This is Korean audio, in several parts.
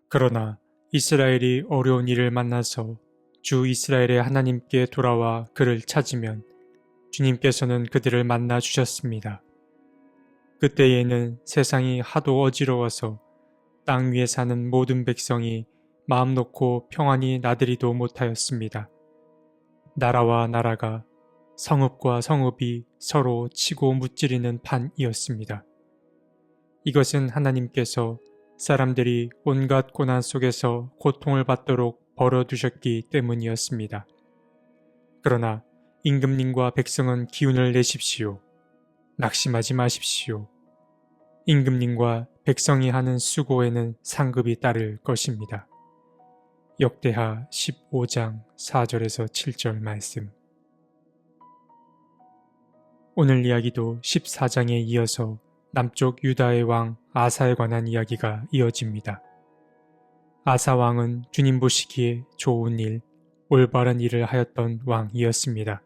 그러나 이스라엘이 어려운 일을 만나서 주 이스라엘의 하나님께 돌아와 그를 찾으면 주님께서는 그들을 만나 주셨습니다. 그때에는 세상이 하도 어지러워서 땅 위에 사는 모든 백성이 마음 놓고 평안히 나들이도 못하였습니다. 나라와 나라가, 성읍과 성읍이 서로 치고 무찌르는 판이었습니다. 이것은 하나님께서 사람들이 온갖 고난 속에서 고통을 받도록 벌어두셨기 때문이었습니다. 그러나 임금님과 백성은 기운을 내십시오. 낙심하지 마십시오. 임금님과 백성이 하는 수고에는 상급이 따를 것입니다. 역대하 15장 4절에서 7절 말씀. 오늘 이야기도 14장에 이어서 남쪽 유다의 왕 아사에 관한 이야기가 이어집니다. 아사 왕은 주님 보시기에 좋은 일, 올바른 일을 하였던 왕이었습니다.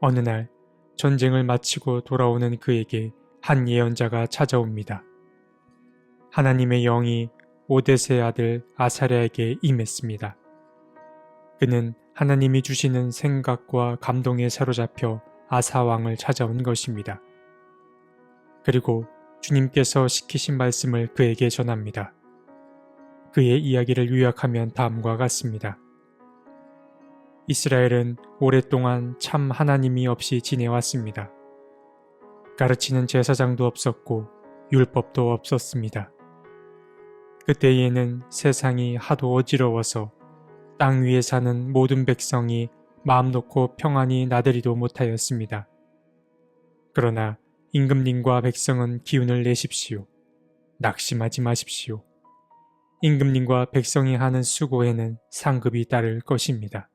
어느 날 전쟁을 마치고 돌아오는 그에게 한 예언자가 찾아옵니다. 하나님의 영이 오뎃의 아들 아사랴에게 임했습니다. 그는 하나님이 주시는 생각과 감동에 사로잡혀 아사 왕을 찾아온 것입니다. 그리고 주님께서 시키신 말씀을 그에게 전합니다. 그의 이야기를 요약하면 다음과 같습니다. 이스라엘은 오랫동안 참 하나님이 없이 지내왔습니다. 가르치는 제사장도 없었고 율법도 없었습니다. 그때에는 세상이 하도 어지러워서 땅 위에 사는 모든 백성이 마음 놓고 평안히 나들이도 못하였습니다. 그러나 임금님과 백성은 기운을 내십시오. 낙심하지 마십시오. 임금님과 백성이 하는 수고에는 상급이 따를 것입니다.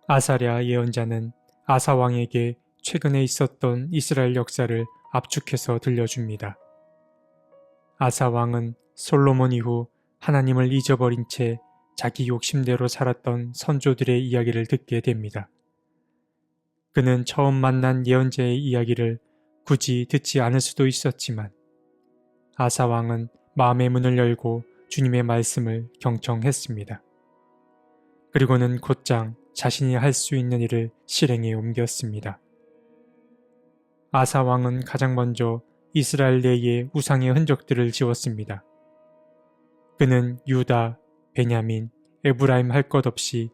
아사랴 예언자는 아사 왕에게 최근에 있었던 이스라엘 역사를 압축해서 들려줍니다. 아사 왕은 솔로몬 이후 하나님을 잊어버린 채 자기 욕심대로 살았던 선조들의 이야기를 듣게 됩니다. 그는 처음 만난 예언자의 이야기를 굳이 듣지 않을 수도 있었지만 아사 왕은 마음의 문을 열고 주님의 말씀을 경청했습니다. 그리고는 곧장 자신이 할 수 있는 일을 실행에 옮겼습니다. 아사 왕은 가장 먼저 이스라엘 내에 우상의 흔적들을 지웠습니다. 그는 유다, 베냐민, 에브라임 할 것 없이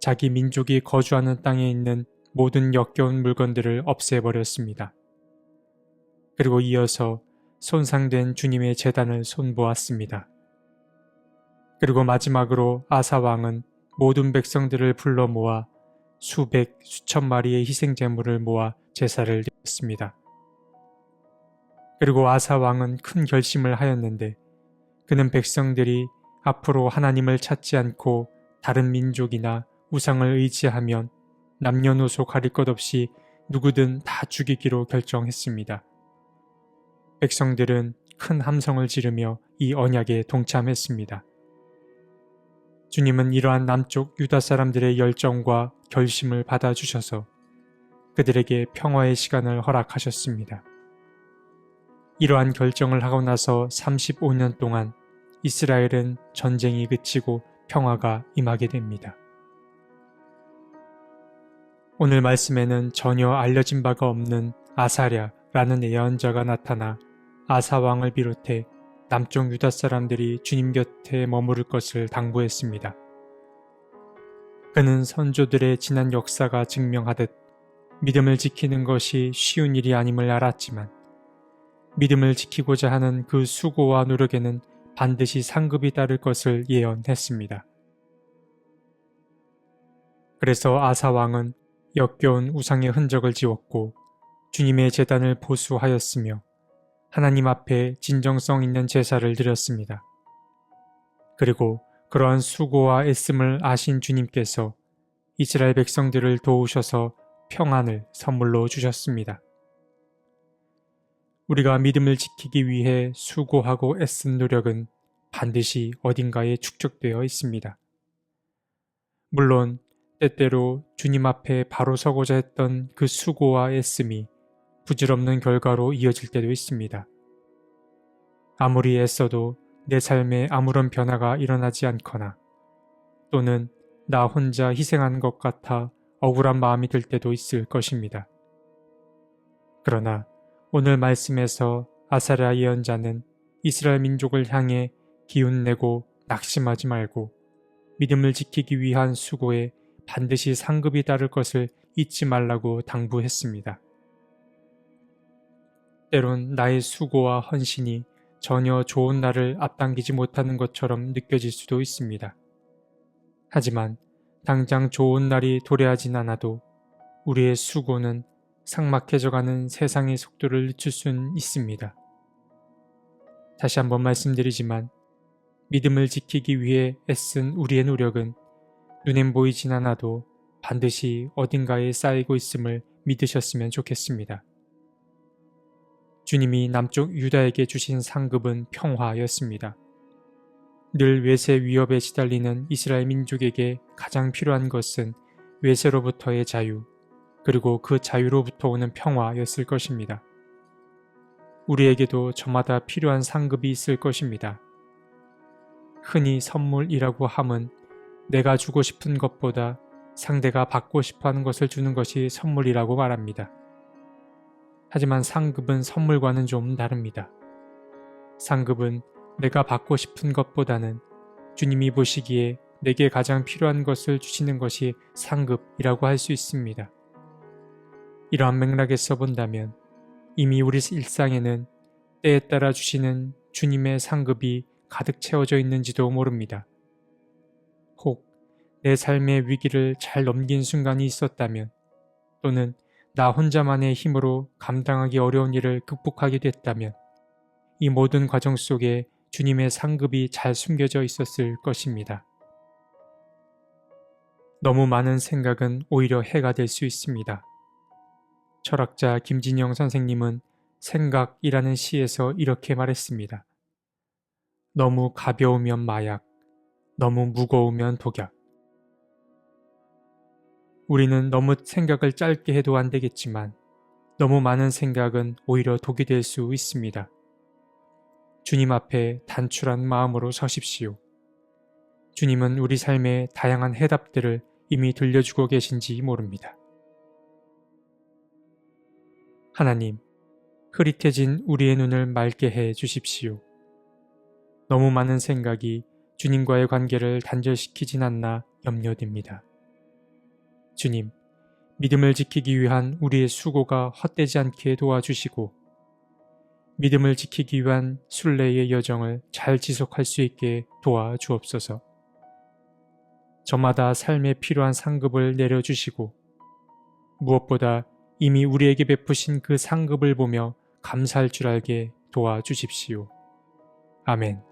자기 민족이 거주하는 땅에 있는 모든 역겨운 물건들을 없애버렸습니다. 그리고 이어서 손상된 주님의 제단을 손보았습니다. 그리고 마지막으로 아사 왕은 모든 백성들을 불러 모아 수백, 수천 마리의 희생제물을 모아 제사를 드렸습니다. 그리고 아사 왕은 큰 결심을 하였는데 그는 백성들이 앞으로 하나님을 찾지 않고 다른 민족이나 우상을 의지하면 남녀노소 가릴 것 없이 누구든 다 죽이기로 결정했습니다. 백성들은 큰 함성을 지르며 이 언약에 동참했습니다. 주님은 이러한 남쪽 유다 사람들의 열정과 결심을 받아주셔서 그들에게 평화의 시간을 허락하셨습니다. 이러한 결정을 하고 나서 35년 동안 이스라엘은 전쟁이 그치고 평화가 임하게 됩니다. 오늘 말씀에는 전혀 알려진 바가 없는 아사랴라는 예언자가 나타나 아사 왕을 비롯해 남쪽 유다 사람들이 주님 곁에 머무를 것을 당부했습니다. 그는 선조들의 지난 역사가 증명하듯 믿음을 지키는 것이 쉬운 일이 아님을 알았지만 믿음을 지키고자 하는 그 수고와 노력에는 반드시 상급이 따를 것을 예언했습니다. 그래서 아사 왕은 역겨운 우상의 흔적을 지웠고 주님의 제단을 보수하였으며 하나님 앞에 진정성 있는 제사를 드렸습니다. 그리고 그러한 수고와 애씀을 아신 주님께서 이스라엘 백성들을 도우셔서 평안을 선물로 주셨습니다. 우리가 믿음을 지키기 위해 수고하고 애쓴 노력은 반드시 어딘가에 축적되어 있습니다. 물론 때때로 주님 앞에 바로 서고자 했던 그 수고와 애씀이 부질없는 결과로 이어질 때도 있습니다. 아무리 애써도 내 삶에 아무런 변화가 일어나지 않거나 또는 나 혼자 희생한 것 같아 억울한 마음이 들 때도 있을 것입니다. 그러나 오늘 말씀에서 아사랴 예언자는 이스라엘 민족을 향해 기운내고 낙심하지 말고 믿음을 지키기 위한 수고에 반드시 상급이 따를 것을 잊지 말라고 당부했습니다. 때론 나의 수고와 헌신이 전혀 좋은 날을 앞당기지 못하는 것처럼 느껴질 수도 있습니다. 하지만 당장 좋은 날이 도래하진 않아도 우리의 수고는 삭막해져가는 세상의 속도를 늦출 수는 있습니다. 다시 한번 말씀드리지만 믿음을 지키기 위해 애쓴 우리의 노력은 눈엔 보이진 않아도 반드시 어딘가에 쌓이고 있음을 믿으셨으면 좋겠습니다. 주님이 남쪽 유다에게 주신 상급은 평화였습니다. 늘 외세 위협에 시달리는 이스라엘 민족에게 가장 필요한 것은 외세로부터의 자유, 그리고 그 자유로부터 오는 평화였을 것입니다. 우리에게도 저마다 필요한 상급이 있을 것입니다. 흔히 선물이라고 함은 내가 주고 싶은 것보다 상대가 받고 싶어하는 것을 주는 것이 선물이라고 말합니다. 하지만 상급은 선물과는 좀 다릅니다. 상급은 내가 받고 싶은 것보다는 주님이 보시기에 내게 가장 필요한 것을 주시는 것이 상급이라고 할 수 있습니다. 이러한 맥락에서 본다면 이미 우리 일상에는 때에 따라 주시는 주님의 상급이 가득 채워져 있는지도 모릅니다. 혹 내 삶의 위기를 잘 넘긴 순간이 있었다면 또는 나 혼자만의 힘으로 감당하기 어려운 일을 극복하게 됐다면 이 모든 과정 속에 주님의 상급이 잘 숨겨져 있었을 것입니다. 너무 많은 생각은 오히려 해가 될 수 있습니다. 철학자 김진영 선생님은 생각이라는 시에서 이렇게 말했습니다. 너무 가벼우면 마약, 너무 무거우면 독약. 우리는 너무 생각을 짧게 해도 안 되겠지만 너무 많은 생각은 오히려 독이 될 수 있습니다. 주님 앞에 단출한 마음으로 서십시오. 주님은 우리 삶의 다양한 해답들을 이미 들려주고 계신지 모릅니다. 하나님, 흐릿해진 우리의 눈을 맑게 해 주십시오. 너무 많은 생각이 주님과의 관계를 단절시키진 않나 염려됩니다. 주님, 믿음을 지키기 위한 우리의 수고가 헛되지 않게 도와주시고 믿음을 지키기 위한 순례의 여정을 잘 지속할 수 있게 도와주옵소서. 저마다 삶에 필요한 상급을 내려주시고 무엇보다 이미 우리에게 베푸신 그 상급을 보며 감사할 줄 알게 도와주십시오. 아멘.